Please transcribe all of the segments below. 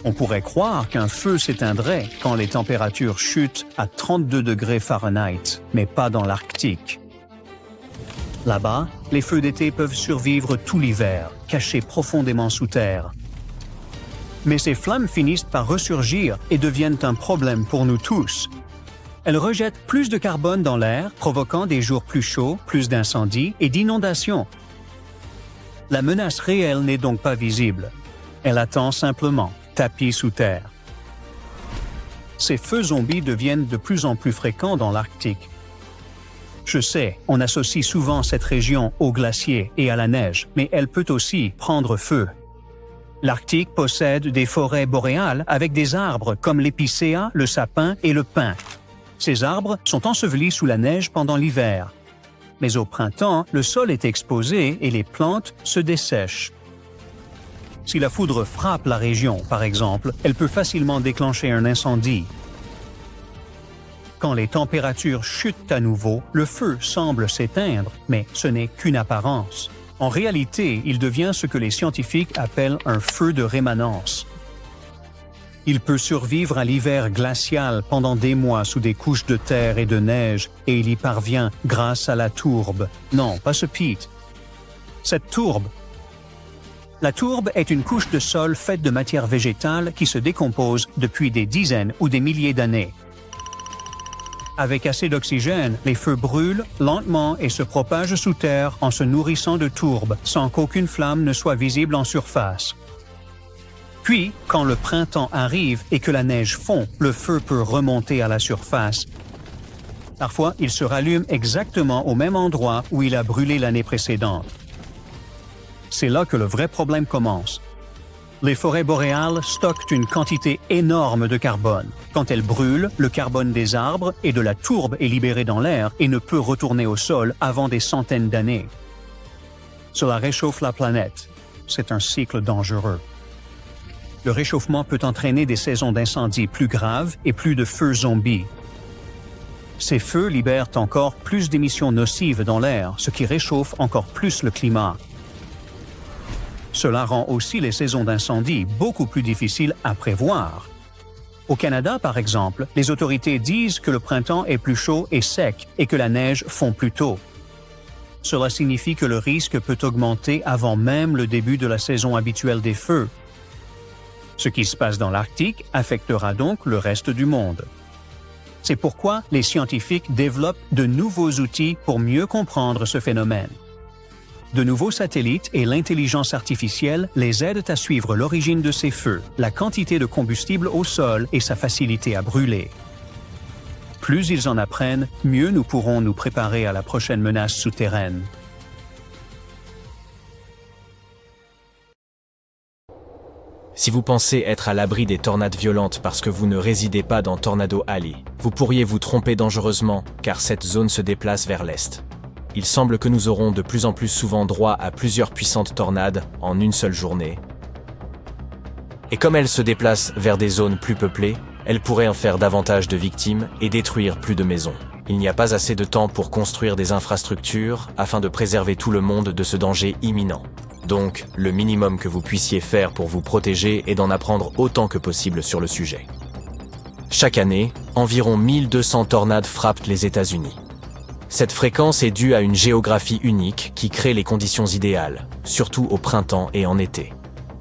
On pourrait croire qu'un feu s'éteindrait quand les températures chutent à 32 degrés Fahrenheit, mais pas dans l'Arctique. Là-bas, les feux d'été peuvent survivre tout l'hiver, cachés profondément sous terre. Mais ces flammes finissent par ressurgir et deviennent un problème pour nous tous. Elles rejettent plus de carbone dans l'air, provoquant des jours plus chauds, plus d'incendies et d'inondations. La menace réelle n'est donc pas visible. Elle attend simplement, tapis sous terre. Ces feux zombies deviennent de plus en plus fréquents dans l'Arctique. Je sais, on associe souvent cette région aux glaciers et à la neige, mais elle peut aussi prendre feu. L'Arctique possède des forêts boréales avec des arbres comme l'épicéa, le sapin et le pin. Ces arbres sont ensevelis sous la neige pendant l'hiver. Mais au printemps, le sol est exposé et les plantes se dessèchent. Si la foudre frappe la région, par exemple, elle peut facilement déclencher un incendie. Quand les températures chutent à nouveau, le feu semble s'éteindre, mais ce n'est qu'une apparence. En réalité, il devient ce que les scientifiques appellent un feu de rémanence. Il peut survivre à l'hiver glacial pendant des mois sous des couches de terre et de neige, et il y parvient grâce à la tourbe. Non, pas ce peat. Cette tourbe. La tourbe est une couche de sol faite de matière végétale qui se décompose depuis des dizaines ou des milliers d'années. Avec assez d'oxygène, les feux brûlent lentement et se propagent sous terre en se nourrissant de tourbe, sans qu'aucune flamme ne soit visible en surface. Puis, quand le printemps arrive et que la neige fond, le feu peut remonter à la surface. Parfois, il se rallume exactement au même endroit où il a brûlé l'année précédente. C'est là que le vrai problème commence. Les forêts boréales stockent une quantité énorme de carbone. Quand elles brûlent, le carbone des arbres et de la tourbe est libéré dans l'air et ne peut retourner au sol avant des centaines d'années. Cela réchauffe la planète. C'est un cycle dangereux. Le réchauffement peut entraîner des saisons d'incendies plus graves et plus de feux zombies. Ces feux libèrent encore plus d'émissions nocives dans l'air, ce qui réchauffe encore plus le climat. Cela rend aussi les saisons d'incendie beaucoup plus difficiles à prévoir. Au Canada, par exemple, les autorités disent que le printemps est plus chaud et sec et que la neige fond plus tôt. Cela signifie que le risque peut augmenter avant même le début de la saison habituelle des feux. Ce qui se passe dans l'Arctique affectera donc le reste du monde. C'est pourquoi les scientifiques développent de nouveaux outils pour mieux comprendre ce phénomène. De nouveaux satellites et l'intelligence artificielle les aident à suivre l'origine de ces feux, la quantité de combustible au sol et sa facilité à brûler. Plus ils en apprennent, mieux nous pourrons nous préparer à la prochaine menace souterraine. Si vous pensez être à l'abri des tornades violentes parce que vous ne résidez pas dans Tornado Alley, vous pourriez vous tromper dangereusement car cette zone se déplace vers l'est. Il semble que nous aurons de plus en plus souvent droit à plusieurs puissantes tornades en une seule journée. Et comme elles se déplacent vers des zones plus peuplées, elles pourraient en faire davantage de victimes et détruire plus de maisons. Il n'y a pas assez de temps pour construire des infrastructures afin de préserver tout le monde de ce danger imminent. Donc, le minimum que vous puissiez faire pour vous protéger est d'en apprendre autant que possible sur le sujet. Chaque année, environ 1200 tornades frappent les États-Unis. Cette fréquence est due à une géographie unique qui crée les conditions idéales, surtout au printemps et en été.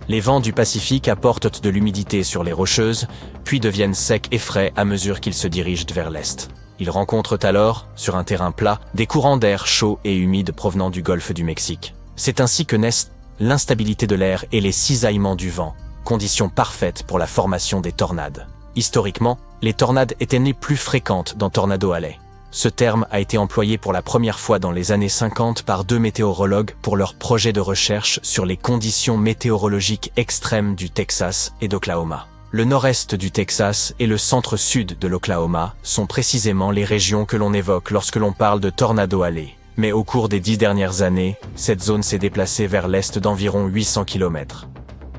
Les vents du Pacifique apportent de l'humidité sur les rocheuses, puis deviennent secs et frais à mesure qu'ils se dirigent vers l'est. Ils rencontrent alors, sur un terrain plat, des courants d'air chauds et humides provenant du golfe du Mexique. C'est ainsi que naissent l'instabilité de l'air et les cisaillements du vent, conditions parfaites pour la formation des tornades. Historiquement, les tornades étaient nées plus fréquentes dans Tornado Alley. Ce terme a été employé pour la première fois dans les années 50 par 2 météorologues pour leur projet de recherche sur les conditions météorologiques extrêmes du Texas et d'Oklahoma. Le nord-est du Texas et le centre-sud de l'Oklahoma sont précisément les régions que l'on évoque lorsque l'on parle de Tornado Alley. Mais au cours des 10 dernières années, cette zone s'est déplacée vers l'est d'environ 800 km.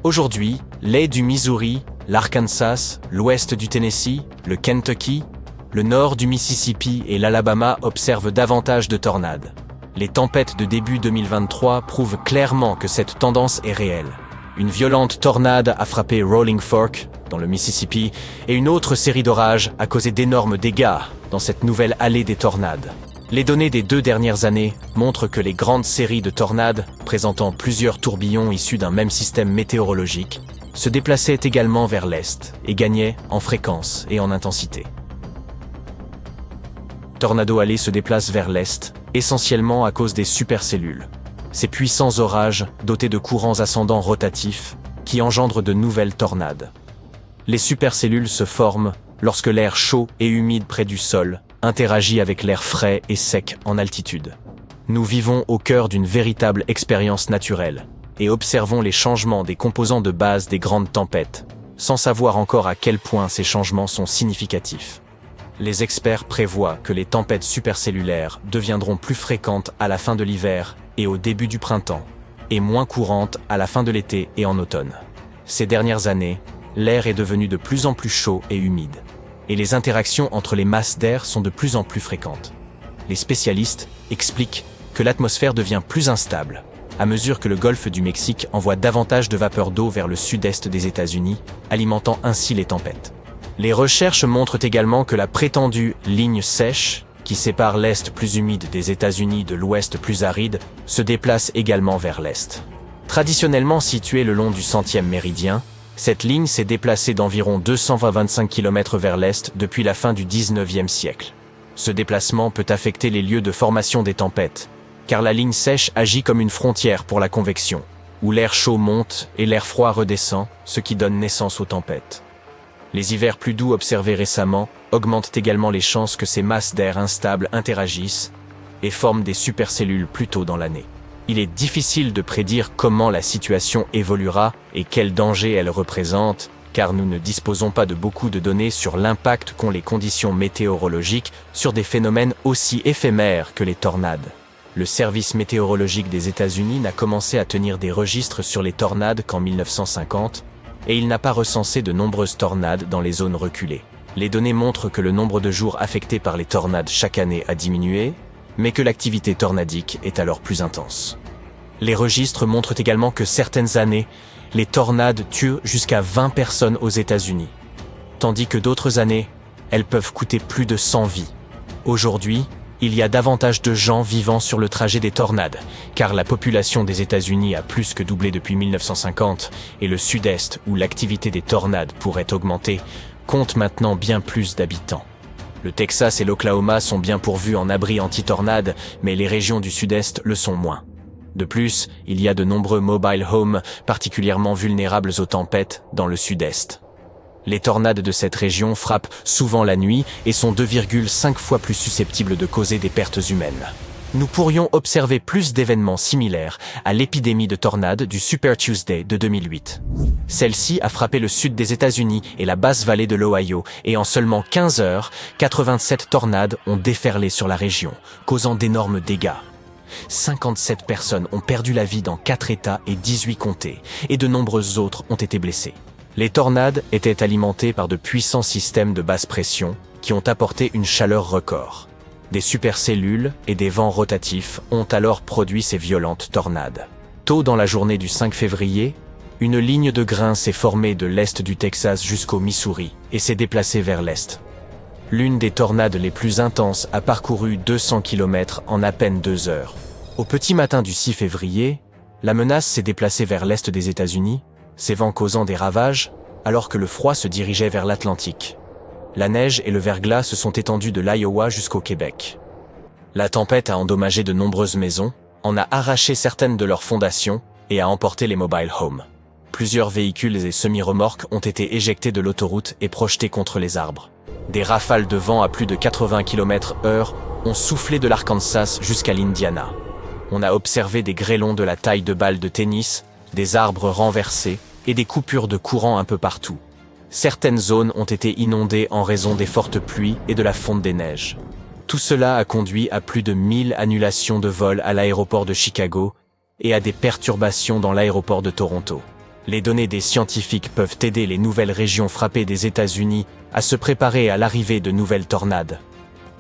Aujourd'hui, l'est du Missouri, l'Arkansas, l'ouest du Tennessee, le Kentucky, le nord du Mississippi et l'Alabama observent davantage de tornades. Les tempêtes de début 2023 prouvent clairement que cette tendance est réelle. Une violente tornade a frappé Rolling Fork, dans le Mississippi, et une autre série d'orages a causé d'énormes dégâts dans cette nouvelle allée des tornades. Les données des 2 dernières années montrent que les grandes séries de tornades, présentant plusieurs tourbillons issus d'un même système météorologique, se déplaçaient également vers l'est et gagnaient en fréquence et en intensité. Tornado Alley se déplace vers l'est, essentiellement à cause des supercellules. Ces puissants orages, dotés de courants ascendants rotatifs, qui engendrent de nouvelles tornades. Les supercellules se forment lorsque l'air chaud et humide près du sol interagit avec l'air frais et sec en altitude. Nous vivons au cœur d'une véritable expérience naturelle et observons les changements des composants de base des grandes tempêtes, sans savoir encore à quel point ces changements sont significatifs. Les experts prévoient que les tempêtes supercellulaires deviendront plus fréquentes à la fin de l'hiver et au début du printemps, et moins courantes à la fin de l'été et en automne. Ces dernières années, l'air est devenu de plus en plus chaud et humide, et les interactions entre les masses d'air sont de plus en plus fréquentes. Les spécialistes expliquent que l'atmosphère devient plus instable, à mesure que le golfe du Mexique envoie davantage de vapeur d'eau vers le sud-est des États-Unis, alimentant ainsi les tempêtes. Les recherches montrent également que la prétendue ligne sèche, qui sépare l'Est plus humide des États-Unis de l'Ouest plus aride, se déplace également vers l'Est. Traditionnellement située le long du 100e méridien, cette ligne s'est déplacée d'environ 225 km vers l'Est depuis la fin du 19e siècle. Ce déplacement peut affecter les lieux de formation des tempêtes, car la ligne sèche agit comme une frontière pour la convection, où l'air chaud monte et l'air froid redescend, ce qui donne naissance aux tempêtes. Les hivers plus doux observés récemment augmentent également les chances que ces masses d'air instables interagissent et forment des supercellules plus tôt dans l'année. Il est difficile de prédire comment la situation évoluera et quel danger elle représente, car nous ne disposons pas de beaucoup de données sur l'impact qu'ont les conditions météorologiques sur des phénomènes aussi éphémères que les tornades. Le service météorologique des États-Unis n'a commencé à tenir des registres sur les tornades qu'en 1950, et il n'a pas recensé de nombreuses tornades dans les zones reculées. Les données montrent que le nombre de jours affectés par les tornades chaque année a diminué, mais que l'activité tornadique est alors plus intense. Les registres montrent également que certaines années, les tornades tuent jusqu'à 20 personnes aux États-Unis, tandis que d'autres années, elles peuvent coûter plus de 100 vies. Aujourd'hui, il y a davantage de gens vivant sur le trajet des tornades, car la population des États-Unis a plus que doublé depuis 1950, et le sud-est, où l'activité des tornades pourrait augmenter, compte maintenant bien plus d'habitants. Le Texas et l'Oklahoma sont bien pourvus en abris anti-tornades, mais les régions du sud-est le sont moins. De plus, il y a de nombreux mobile homes particulièrement vulnérables aux tempêtes dans le sud-est. Les tornades de cette région frappent souvent la nuit et sont 2,5 fois plus susceptibles de causer des pertes humaines. Nous pourrions observer plus d'événements similaires à l'épidémie de tornades du Super Tuesday de 2008. Celle-ci a frappé le sud des États-Unis et la basse vallée de l'Ohio, et en seulement 15 heures, 87 tornades ont déferlé sur la région, causant d'énormes dégâts. 57 personnes ont perdu la vie dans 4 États et 18 comtés, et de nombreuses autres ont été blessées. Les tornades étaient alimentées par de puissants systèmes de basse pression qui ont apporté une chaleur record. Des supercellules et des vents rotatifs ont alors produit ces violentes tornades. Tôt dans la journée du 5 février, une ligne de grains s'est formée de l'est du Texas jusqu'au Missouri et s'est déplacée vers l'est. L'une des tornades les plus intenses a parcouru 200 km en à peine 2 heures. Au petit matin du 6 février, la menace s'est déplacée vers l'est des États-Unis, ces vents causant des ravages, alors que le froid se dirigeait vers l'Atlantique. La neige et le verglas se sont étendus de l'Iowa jusqu'au Québec. La tempête a endommagé de nombreuses maisons, en a arraché certaines de leurs fondations et a emporté les mobile homes. Plusieurs véhicules et semi-remorques ont été éjectés de l'autoroute et projetés contre les arbres. Des rafales de vent à plus de 80 km/h ont soufflé de l'Arkansas jusqu'à l'Indiana. On a observé des grêlons de la taille de balles de tennis, des arbres renversés et des coupures de courant un peu partout. Certaines zones ont été inondées en raison des fortes pluies et de la fonte des neiges. Tout cela a conduit à plus de 1000 annulations de vols à l'aéroport de Chicago et à des perturbations dans l'aéroport de Toronto. Les données des scientifiques peuvent aider les nouvelles régions frappées des États-Unis à se préparer à l'arrivée de nouvelles tornades.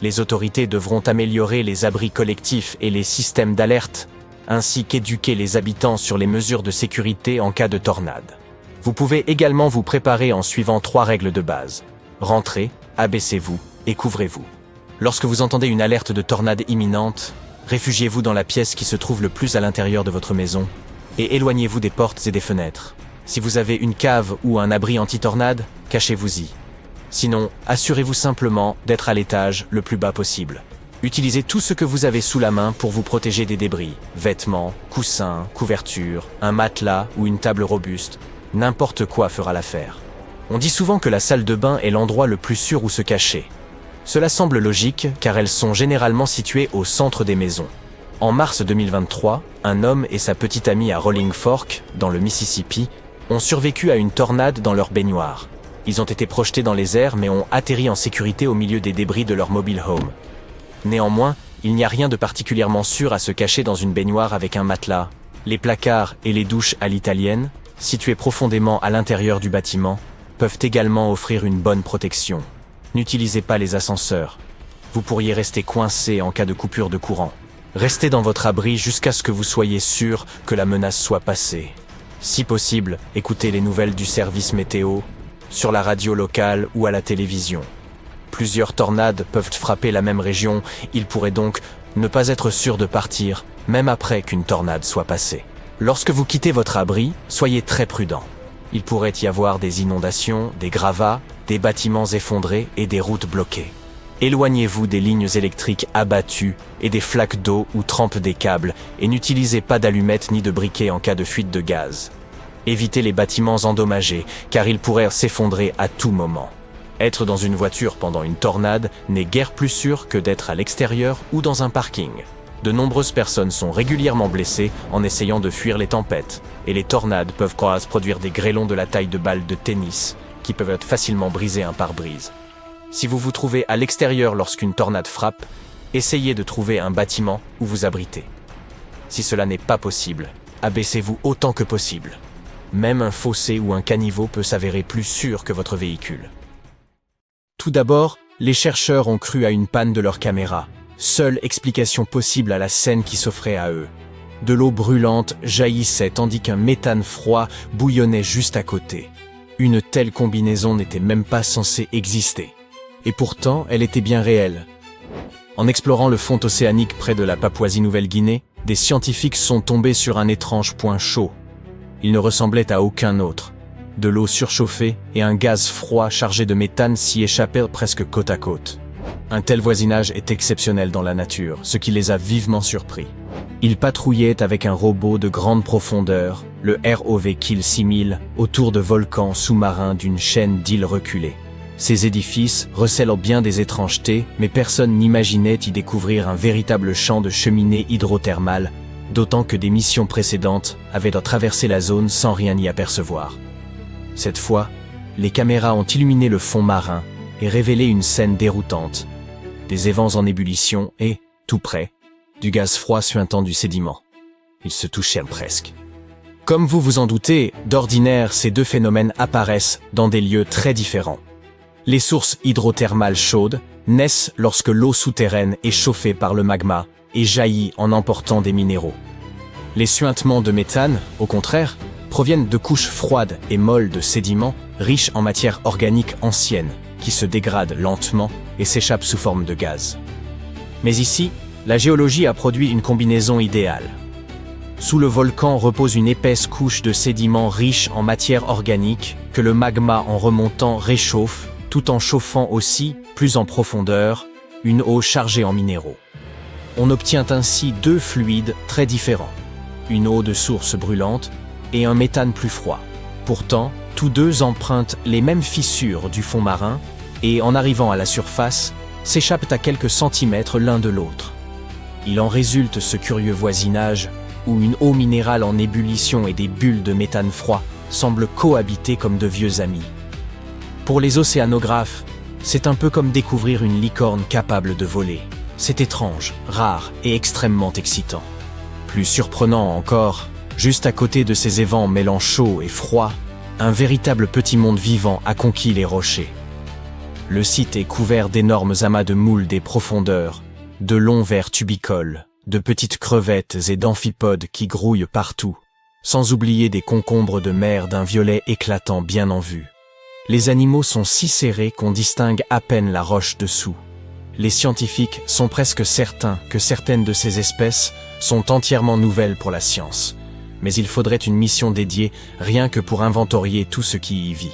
Les autorités devront améliorer les abris collectifs et les systèmes d'alerte, ainsi qu'éduquer les habitants sur les mesures de sécurité en cas de tornade. Vous pouvez également vous préparer en suivant 3 règles de base. Rentrez, abaissez-vous et couvrez-vous. Lorsque vous entendez une alerte de tornade imminente, réfugiez-vous dans la pièce qui se trouve le plus à l'intérieur de votre maison et éloignez-vous des portes et des fenêtres. Si vous avez une cave ou un abri anti-tornade, cachez-vous-y. Sinon, assurez-vous simplement d'être à l'étage le plus bas possible. Utilisez tout ce que vous avez sous la main pour vous protéger des débris. Vêtements, coussins, couvertures, un matelas ou une table robuste. N'importe quoi fera l'affaire. On dit souvent que la salle de bain est l'endroit le plus sûr où se cacher. Cela semble logique car elles sont généralement situées au centre des maisons. En mars 2023, un homme et sa petite amie à Rolling Fork, dans le Mississippi, ont survécu à une tornade dans leur baignoire. Ils ont été projetés dans les airs mais ont atterri en sécurité au milieu des débris de leur mobile home. Néanmoins, il n'y a rien de particulièrement sûr à se cacher dans une baignoire avec un matelas. Les placards et les douches à l'italienne, situés profondément à l'intérieur du bâtiment, peuvent également offrir une bonne protection. N'utilisez pas les ascenseurs. Vous pourriez rester coincé en cas de coupure de courant. Restez dans votre abri jusqu'à ce que vous soyez sûr que la menace soit passée. Si possible, écoutez les nouvelles du service météo, sur la radio locale ou à la télévision. Plusieurs tornades peuvent frapper la même région, il pourrait donc ne pas être sûr de partir, même après qu'une tornade soit passée. Lorsque vous quittez votre abri, soyez très prudent. Il pourrait y avoir des inondations, des gravats, des bâtiments effondrés et des routes bloquées. Éloignez-vous des lignes électriques abattues et des flaques d'eau ou trempes des câbles et n'utilisez pas d'allumettes ni de briquets en cas de fuite de gaz. Évitez les bâtiments endommagés car ils pourraient s'effondrer à tout moment. Être dans une voiture pendant une tornade n'est guère plus sûr que d'être à l'extérieur ou dans un parking. De nombreuses personnes sont régulièrement blessées en essayant de fuir les tempêtes, et les tornades peuvent produire des grêlons de la taille de balles de tennis, qui peuvent facilement briser un pare-brise. Si vous vous trouvez à l'extérieur lorsqu'une tornade frappe, essayez de trouver un bâtiment où vous abriter. Si cela n'est pas possible, abaissez-vous autant que possible. Même un fossé ou un caniveau peut s'avérer plus sûr que votre véhicule. Tout d'abord, les chercheurs ont cru à une panne de leur caméra, seule explication possible à la scène qui s'offrait à eux. De l'eau brûlante jaillissait tandis qu'un méthane froid bouillonnait juste à côté. Une telle combinaison n'était même pas censée exister. Et pourtant, elle était bien réelle. En explorant le fond océanique près de la Papouasie-Nouvelle-Guinée, des scientifiques sont tombés sur un étrange point chaud. Il ne ressemblait à aucun autre. De l'eau surchauffée et un gaz froid chargé de méthane s'y échappaient presque côte à côte. Un tel voisinage est exceptionnel dans la nature, ce qui les a vivement surpris. Ils patrouillaient avec un robot de grande profondeur, le ROV Kill 6000, autour de volcans sous-marins d'une chaîne d'îles reculées. Ces édifices recèlent bien des étrangetés, mais personne n'imaginait y découvrir un véritable champ de cheminées hydrothermales, d'autant que des missions précédentes avaient traversé la zone sans rien y apercevoir. Cette fois, les caméras ont illuminé le fond marin et révélé une scène déroutante. Des évents en ébullition et, tout près, du gaz froid suintant du sédiment. Ils se touchaient presque. Comme vous vous en doutez, d'ordinaire, ces deux phénomènes apparaissent dans des lieux très différents. Les sources hydrothermales chaudes naissent lorsque l'eau souterraine est chauffée par le magma et jaillit en emportant des minéraux. Les suintements de méthane, au contraire, proviennent de couches froides et molles de sédiments riches en matière organique ancienne, qui se dégradent lentement et s'échappent sous forme de gaz. Mais ici, la géologie a produit une combinaison idéale. Sous le volcan repose une épaisse couche de sédiments riches en matière organique que le magma en remontant réchauffe, tout en chauffant aussi, plus en profondeur, une eau chargée en minéraux. On obtient ainsi deux fluides très différents, une eau de source brûlante et un méthane plus froid. Pourtant, tous deux empruntent les mêmes fissures du fond marin et, en arrivant à la surface, s'échappent à quelques centimètres l'un de l'autre. Il en résulte ce curieux voisinage où une eau minérale en ébullition et des bulles de méthane froid semblent cohabiter comme de vieux amis. Pour les océanographes, c'est un peu comme découvrir une licorne capable de voler. C'est étrange, rare et extrêmement excitant. Plus surprenant encore, juste à côté de ces évents mêlant chaud et froid, un véritable petit monde vivant a conquis les rochers. Le site est couvert d'énormes amas de moules des profondeurs, de longs vers tubicoles, de petites crevettes et d'amphipodes qui grouillent partout, sans oublier des concombres de mer d'un violet éclatant bien en vue. Les animaux sont si serrés qu'on distingue à peine la roche dessous. Les scientifiques sont presque certains que certaines de ces espèces sont entièrement nouvelles pour la science, mais il faudrait une mission dédiée rien que pour inventorier tout ce qui y vit.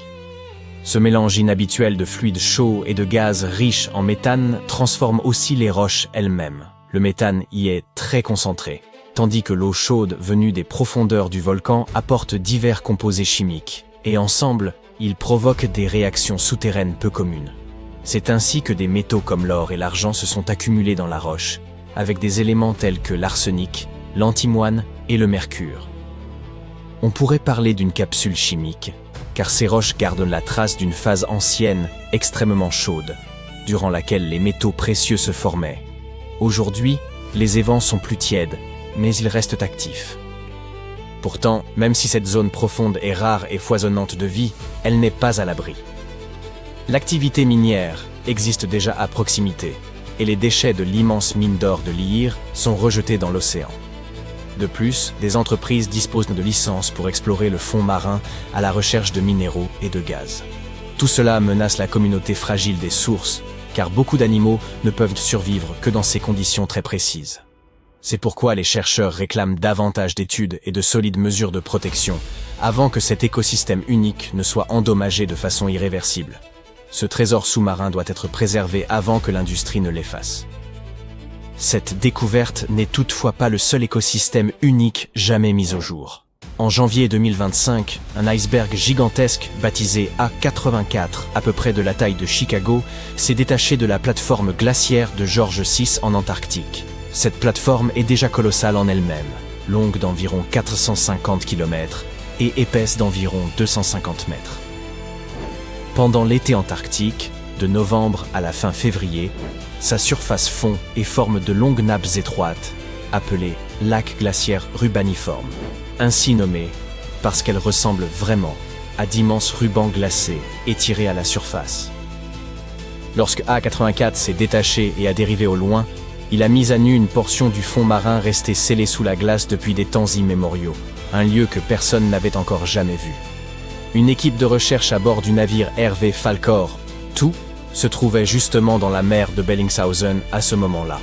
Ce mélange inhabituel de fluides chauds et de gaz riches en méthane transforme aussi les roches elles-mêmes. Le méthane y est très concentré, tandis que l'eau chaude venue des profondeurs du volcan apporte divers composés chimiques, et ensemble, ils provoquent des réactions souterraines peu communes. C'est ainsi que des métaux comme l'or et l'argent se sont accumulés dans la roche, avec des éléments tels que l'arsenic, l'antimoine et le mercure. On pourrait parler d'une capsule chimique, car ces roches gardent la trace d'une phase ancienne, extrêmement chaude, durant laquelle les métaux précieux se formaient. Aujourd'hui, les évents sont plus tièdes, mais ils restent actifs. Pourtant, même si cette zone profonde est rare et foisonnante de vie, elle n'est pas à l'abri. L'activité minière existe déjà à proximité, et les déchets de l'immense mine d'or de Lihir sont rejetés dans l'océan. De plus, des entreprises disposent de licences pour explorer le fond marin à la recherche de minéraux et de gaz. Tout cela menace la communauté fragile des sources, car beaucoup d'animaux ne peuvent survivre que dans ces conditions très précises. C'est pourquoi les chercheurs réclament davantage d'études et de solides mesures de protection avant que cet écosystème unique ne soit endommagé de façon irréversible. Ce trésor sous-marin doit être préservé avant que l'industrie ne l'efface. Cette découverte n'est toutefois pas le seul écosystème unique jamais mis au jour. En janvier 2025, un iceberg gigantesque baptisé A84, à peu près de la taille de Chicago, s'est détaché de la plateforme glaciaire de George VI en Antarctique. Cette plateforme est déjà colossale en elle-même, longue d'environ 450 km et épaisse d'environ 250 mètres. Pendant l'été antarctique, de novembre à la fin février, sa surface fond et forme de longues nappes étroites, appelées lacs glaciaires rubaniformes, ainsi nommés parce qu'elles ressemblent vraiment à d'immenses rubans glacés étirés à la surface. Lorsque A84 s'est détaché et a dérivé au loin, il a mis à nu une portion du fond marin resté scellé sous la glace depuis des temps immémoriaux, un lieu que personne n'avait encore jamais vu. Une équipe de recherche à bord du navire RV Falkor, tout, se trouvait justement dans la mer de Bellingshausen à ce moment-là.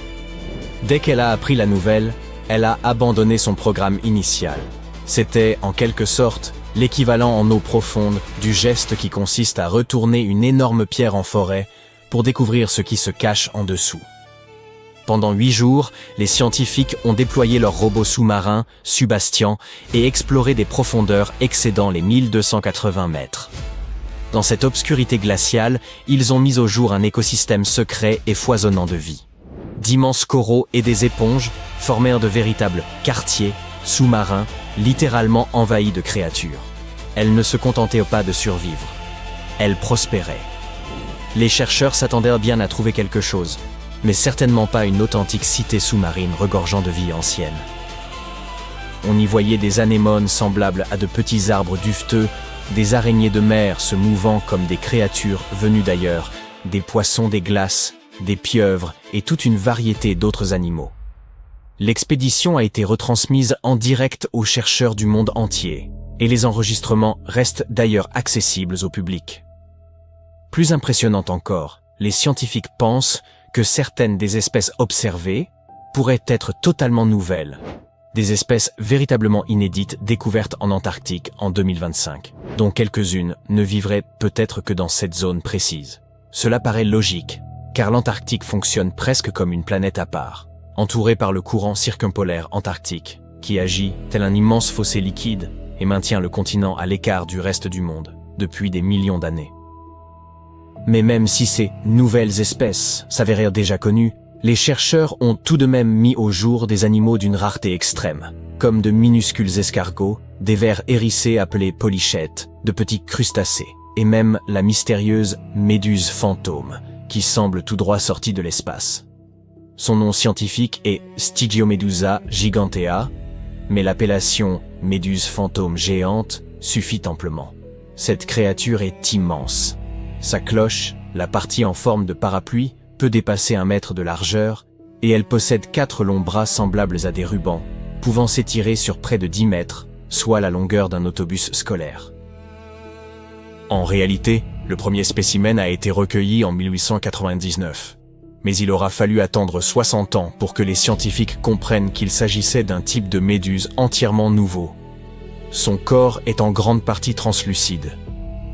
Dès qu'elle a appris la nouvelle, elle a abandonné son programme initial. C'était, en quelque sorte, l'équivalent en eau profonde du geste qui consiste à retourner une énorme pierre en forêt pour découvrir ce qui se cache en dessous. Pendant 8 jours, les scientifiques ont déployé leurs robots sous-marins, Subastian, et exploré des profondeurs excédant les 1280 mètres. Dans cette obscurité glaciale, ils ont mis au jour un écosystème secret et foisonnant de vie. D'immenses coraux et des éponges formèrent de véritables quartiers sous-marins, littéralement envahis de créatures. Elles ne se contentaient pas de survivre. Elles prospéraient. Les chercheurs s'attendaient bien à trouver quelque chose, mais certainement pas une authentique cité sous-marine regorgeant de vie ancienne. On y voyait des anémones semblables à de petits arbres duveteux, des araignées de mer se mouvant comme des créatures venues d'ailleurs, des poissons des glaces, des pieuvres et toute une variété d'autres animaux. L'expédition a été retransmise en direct aux chercheurs du monde entier, et les enregistrements restent d'ailleurs accessibles au public. Plus impressionnant encore, les scientifiques pensent que certaines des espèces observées pourraient être totalement nouvelles, des espèces véritablement inédites découvertes en Antarctique en 2025, dont quelques-unes ne vivraient peut-être que dans cette zone précise. Cela paraît logique, car l'Antarctique fonctionne presque comme une planète à part, entourée par le courant circumpolaire antarctique, qui agit tel un immense fossé liquide et maintient le continent à l'écart du reste du monde depuis des millions d'années. Mais même si ces nouvelles espèces s'avérèrent déjà connues, les chercheurs ont tout de même mis au jour des animaux d'une rareté extrême, comme de minuscules escargots, des vers hérissés appelés polychètes, de petits crustacés, et même la mystérieuse méduse fantôme, qui semble tout droit sortie de l'espace. Son nom scientifique est Stygiomedusa gigantea, mais l'appellation méduse fantôme géante suffit amplement. Cette créature est immense. Sa cloche, la partie en forme de parapluie, peut dépasser 1 mètre de largeur et elle possède 4 longs bras semblables à des rubans, pouvant s'étirer sur près de 10 mètres, soit la longueur d'un autobus scolaire. En réalité, le premier spécimen a été recueilli en 1899. Mais il aura fallu attendre 60 ans pour que les scientifiques comprennent qu'il s'agissait d'un type de méduse entièrement nouveau. Son corps est en grande partie translucide,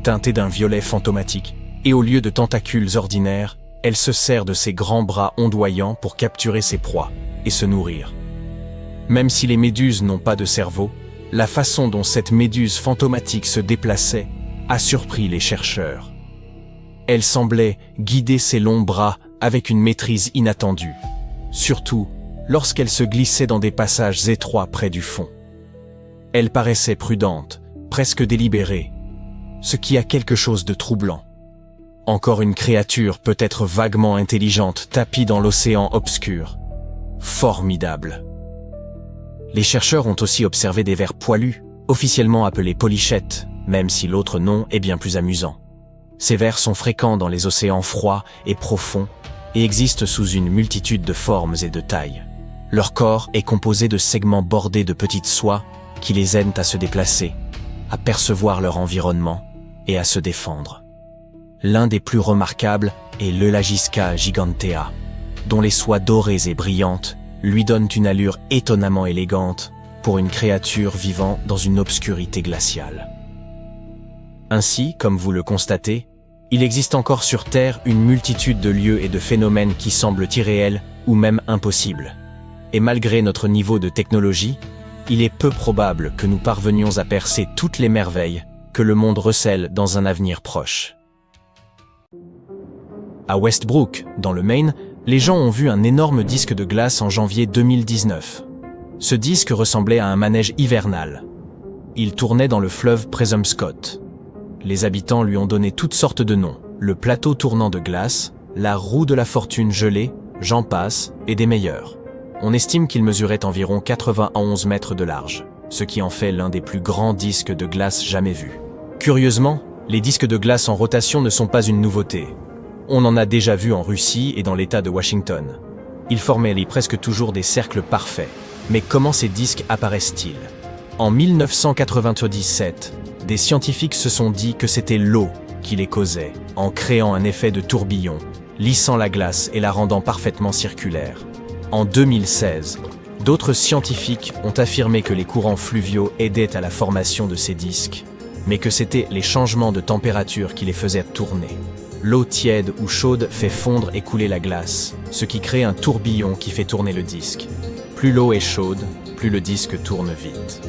teinté d'un violet fantomatique, et au lieu de tentacules ordinaires, elle se sert de ses grands bras ondoyants pour capturer ses proies et se nourrir. Même si les méduses n'ont pas de cerveau, la façon dont cette méduse fantomatique se déplaçait a surpris les chercheurs. Elle semblait guider ses longs bras avec une maîtrise inattendue, surtout lorsqu'elle se glissait dans des passages étroits près du fond. Elle paraissait prudente, presque délibérée, ce qui a quelque chose de troublant. Encore une créature peut-être vaguement intelligente tapie dans l'océan obscur. Formidable. Les chercheurs ont aussi observé des vers poilus, officiellement appelés polychètes, même si l'autre nom est bien plus amusant. Ces vers sont fréquents dans les océans froids et profonds et existent sous une multitude de formes et de tailles. Leur corps est composé de segments bordés de petites soies qui les aident à se déplacer, à percevoir leur environnement et à se défendre. L'un des plus remarquables est l'Eulagisca gigantea, dont les soies dorées et brillantes lui donnent une allure étonnamment élégante pour une créature vivant dans une obscurité glaciale. Ainsi, comme vous le constatez, il existe encore sur Terre une multitude de lieux et de phénomènes qui semblent irréels ou même impossibles. Et malgré notre niveau de technologie, il est peu probable que nous parvenions à percer toutes les merveilles que le monde recèle dans un avenir proche. À Westbrook, dans le Maine, les gens ont vu un énorme disque de glace en janvier 2019. Ce disque ressemblait à un manège hivernal. Il tournait dans le fleuve Presumpscot. Les habitants lui ont donné toutes sortes de noms, le plateau tournant de glace, la roue de la fortune gelée, j'en passe, et des meilleurs. On estime qu'il mesurait environ 91 mètres de large, ce qui en fait l'un des plus grands disques de glace jamais vus. Curieusement, les disques de glace en rotation ne sont pas une nouveauté. On en a déjà vu en Russie et dans l'État de Washington. Ils formaient presque toujours des cercles parfaits. Mais comment ces disques apparaissent-ils ? En 1997, des scientifiques se sont dit que c'était l'eau qui les causait, en créant un effet de tourbillon, lissant la glace et la rendant parfaitement circulaire. En 2016, d'autres scientifiques ont affirmé que les courants fluviaux aidaient à la formation de ces disques, mais que c'était les changements de température qui les faisaient tourner. L'eau tiède ou chaude fait fondre et couler la glace, ce qui crée un tourbillon qui fait tourner le disque. Plus l'eau est chaude, plus le disque tourne vite.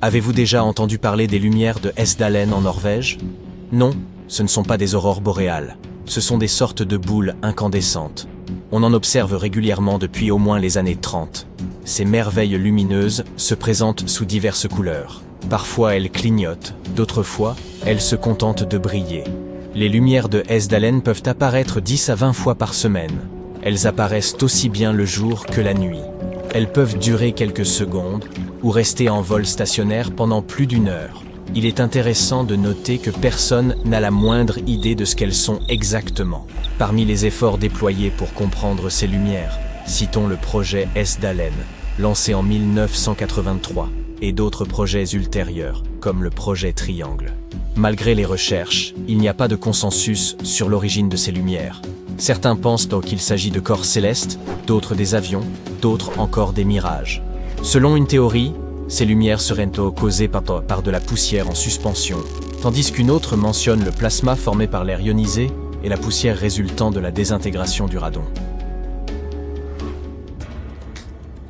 Avez-vous déjà entendu parler des lumières de Hessdalen en Norvège ? Non, ce ne sont pas des aurores boréales. Ce sont des sortes de boules incandescentes. On en observe régulièrement depuis au moins les années 30. Ces merveilles lumineuses se présentent sous diverses couleurs. Parfois elles clignotent, d'autres fois, elles se contentent de briller. Les lumières de Hessdalen peuvent apparaître 10 à 20 fois par semaine. Elles apparaissent aussi bien le jour que la nuit. Elles peuvent durer quelques secondes ou rester en vol stationnaire pendant plus d'1 heure. Il est intéressant de noter que personne n'a la moindre idée de ce qu'elles sont exactement. Parmi les efforts déployés pour comprendre ces lumières, citons le projet Hessdalen, lancé en 1983, et d'autres projets ultérieurs, comme le projet Triangle. Malgré les recherches, il n'y a pas de consensus sur l'origine de ces lumières. Certains pensent donc qu'il s'agit de corps célestes, d'autres des avions, d'autres encore des mirages. Selon une théorie, ces lumières seraient causées par de la poussière en suspension, tandis qu'une autre mentionne le plasma formé par l'air ionisé et la poussière résultant de la désintégration du radon.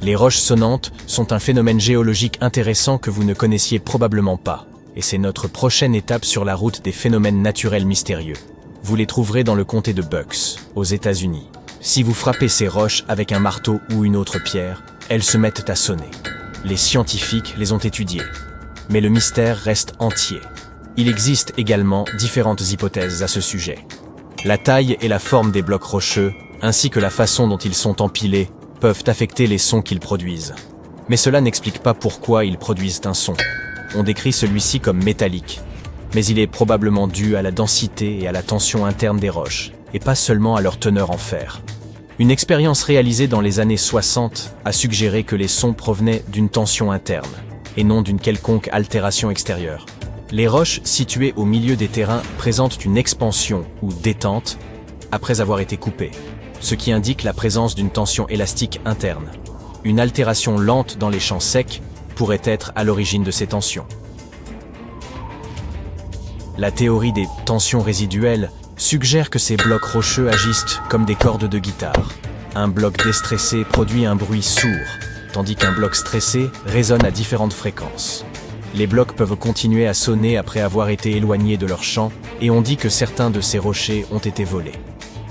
Les roches sonnantes sont un phénomène géologique intéressant que vous ne connaissiez probablement pas, et c'est notre prochaine étape sur la route des phénomènes naturels mystérieux. Vous les trouverez dans le comté de Bucks, aux États-Unis. Si vous frappez ces roches avec un marteau ou une autre pierre, elles se mettent à sonner. Les scientifiques les ont étudiées, mais le mystère reste entier. Il existe également différentes hypothèses à ce sujet. La taille et la forme des blocs rocheux, ainsi que la façon dont ils sont empilés, peuvent affecter les sons qu'ils produisent. Mais cela n'explique pas pourquoi ils produisent un son. On décrit celui-ci comme métallique, mais il est probablement dû à la densité et à la tension interne des roches, et pas seulement à leur teneur en fer. Une expérience réalisée dans les années 60 a suggéré que les sons provenaient d'une tension interne, et non d'une quelconque altération extérieure. Les roches situées au milieu des terrains présentent une expansion ou détente après avoir été coupées, ce qui indique la présence d'une tension élastique interne. Une altération lente dans les champs secs pourrait être à l'origine de ces tensions. La théorie des tensions résiduelles suggère que ces blocs rocheux agissent comme des cordes de guitare. Un bloc déstressé produit un bruit sourd, tandis qu'un bloc stressé résonne à différentes fréquences. Les blocs peuvent continuer à sonner après avoir été éloignés de leur champ, et on dit que certains de ces rochers ont été volés.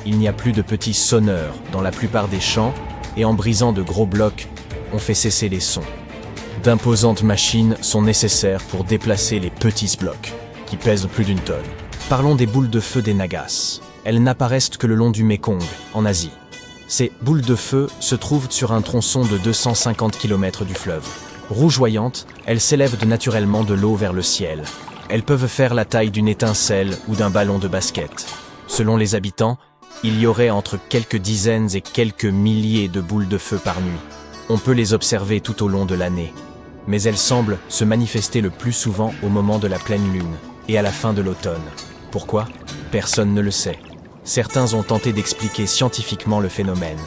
Il n'y a plus de petits sonneurs dans la plupart des champs, et en brisant de gros blocs, on fait cesser les sons. D'imposantes machines sont nécessaires pour déplacer les petits blocs, qui pèsent plus d'une tonne. Parlons des boules de feu des Nagas. Elles n'apparaissent que le long du Mékong, en Asie. Ces boules de feu se trouvent sur un tronçon de 250 km du fleuve. Rougeoyantes, elles s'élèvent naturellement de l'eau vers le ciel. Elles peuvent faire la taille d'une étincelle ou d'un ballon de basket. Selon les habitants, il y aurait entre quelques dizaines et quelques milliers de boules de feu par nuit. On peut les observer tout au long de l'année, mais elles semblent se manifester le plus souvent au moment de la pleine lune et à la fin de l'automne. Pourquoi? Personne ne le sait. Certains ont tenté d'expliquer scientifiquement le phénomène.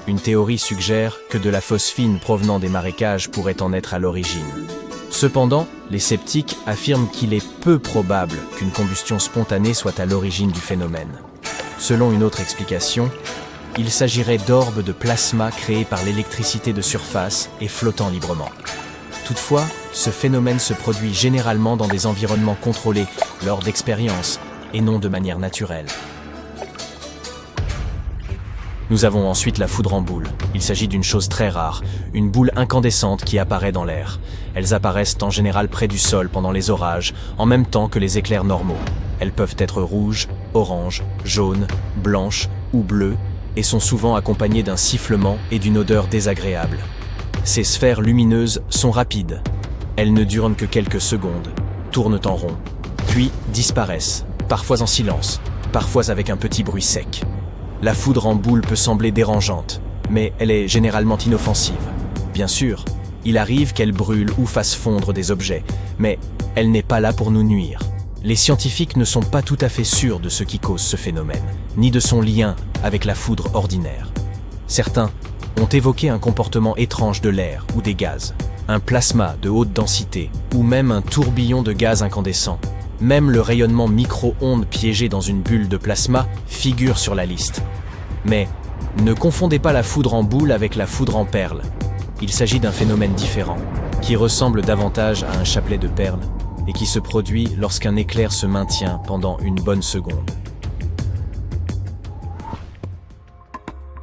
Une théorie suggère que de la phosphine provenant des marécages pourrait en être à l'origine. Cependant, les sceptiques affirment qu'il est peu probable qu'une combustion spontanée soit à l'origine du phénomène. Selon une autre explication, il s'agirait d'orbes de plasma créés par l'électricité de surface et flottant librement. Toutefois, ce phénomène se produit généralement dans des environnements contrôlés lors d'expériences et non de manière naturelle. Nous avons ensuite la foudre en boule. Il s'agit d'une chose très rare, une boule incandescente qui apparaît dans l'air. Elles apparaissent en général près du sol pendant les orages, en même temps que les éclairs normaux. Elles peuvent être rouges, oranges, jaunes, blanches ou bleues, et sont souvent accompagnées d'un sifflement et d'une odeur désagréable. Ces sphères lumineuses sont rapides. Elles ne durent que quelques secondes, tournent en rond, puis disparaissent, parfois en silence, parfois avec un petit bruit sec. La foudre en boule peut sembler dérangeante, mais elle est généralement inoffensive. Bien sûr, il arrive qu'elle brûle ou fasse fondre des objets, mais elle n'est pas là pour nous nuire. Les scientifiques ne sont pas tout à fait sûrs de ce qui cause ce phénomène, ni de son lien avec la foudre ordinaire. Certains ont évoqué un comportement étrange de l'air ou des gaz, un plasma de haute densité ou même un tourbillon de gaz incandescent. Même le rayonnement micro-ondes piégé dans une bulle de plasma figure sur la liste. Mais ne confondez pas la foudre en boule avec la foudre en perles. Il s'agit d'un phénomène différent, qui ressemble davantage à un chapelet de perles et qui se produit lorsqu'un éclair se maintient pendant une bonne seconde.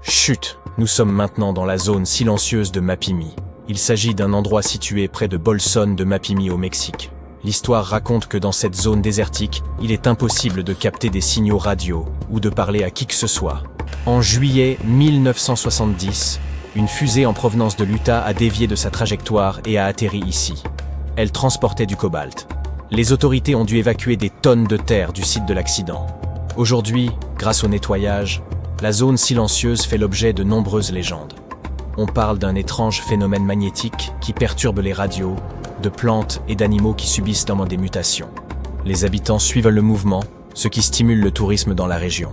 Chut, nous sommes maintenant dans la zone silencieuse de Mapimi. Il s'agit d'un endroit situé près de Bolson de Mapimi au Mexique. L'histoire raconte que dans cette zone désertique, il est impossible de capter des signaux radio ou de parler à qui que ce soit. En juillet 1970, une fusée en provenance de l'Utah a dévié de sa trajectoire et a atterri ici. Elle transportait du cobalt. Les autorités ont dû évacuer des tonnes de terre du site de l'accident. Aujourd'hui, grâce au nettoyage, la zone silencieuse fait l'objet de nombreuses légendes. On parle d'un étrange phénomène magnétique qui perturbe les radios, de plantes et d'animaux qui subissent des mutations. Les habitants suivent le mouvement, ce qui stimule le tourisme dans la région.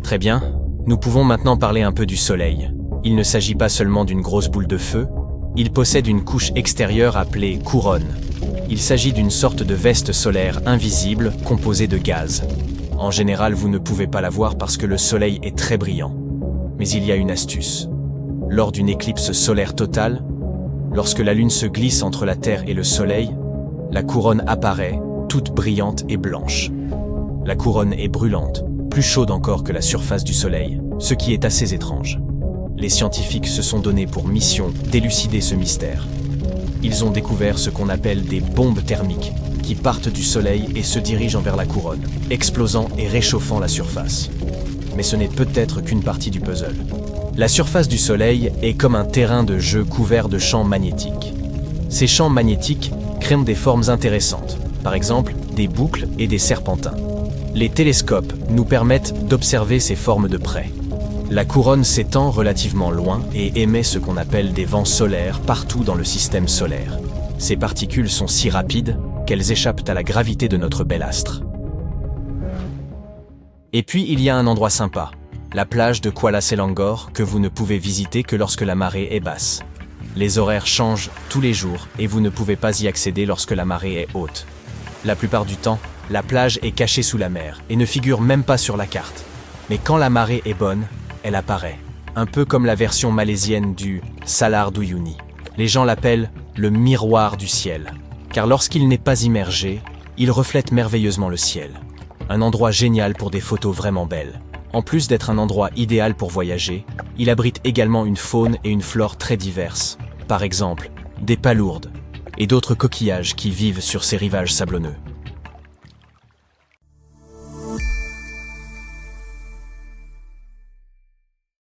Très bien, nous pouvons maintenant parler un peu du Soleil. Il ne s'agit pas seulement d'une grosse boule de feu, il possède une couche extérieure appelée couronne. Il s'agit d'une sorte de veste solaire invisible composée de gaz. En général, vous ne pouvez pas la voir parce que le Soleil est très brillant. Mais il y a une astuce. Lors d'une éclipse solaire totale, lorsque la Lune se glisse entre la Terre et le Soleil, la couronne apparaît, toute brillante et blanche. La couronne est brûlante, plus chaude encore que la surface du Soleil, ce qui est assez étrange. Les scientifiques se sont donné pour mission d'élucider ce mystère. Ils ont découvert ce qu'on appelle des bombes thermiques, qui partent du Soleil et se dirigent vers la couronne, explosant et réchauffant la surface. Mais ce n'est peut-être qu'une partie du puzzle. La surface du Soleil est comme un terrain de jeu couvert de champs magnétiques. Ces champs magnétiques créent des formes intéressantes, par exemple des boucles et des serpentins. Les télescopes nous permettent d'observer ces formes de près. La couronne s'étend relativement loin et émet ce qu'on appelle des vents solaires partout dans le système solaire. Ces particules sont si rapides qu'elles échappent à la gravité de notre bel astre. Et puis il y a un endroit sympa, la plage de Kuala Selangor que vous ne pouvez visiter que lorsque la marée est basse. Les horaires changent tous les jours et vous ne pouvez pas y accéder lorsque la marée est haute. La plupart du temps, la plage est cachée sous la mer et ne figure même pas sur la carte. Mais quand la marée est bonne, elle apparaît. Un peu comme la version malaisienne du Salar d'Uyuni. Les gens l'appellent le miroir du ciel. Car lorsqu'il n'est pas immergé, il reflète merveilleusement le ciel. Un endroit génial pour des photos vraiment belles. En plus d'être un endroit idéal pour voyager, il abrite également une faune et une flore très diverses. Par exemple, des palourdes et d'autres coquillages qui vivent sur ces rivages sablonneux.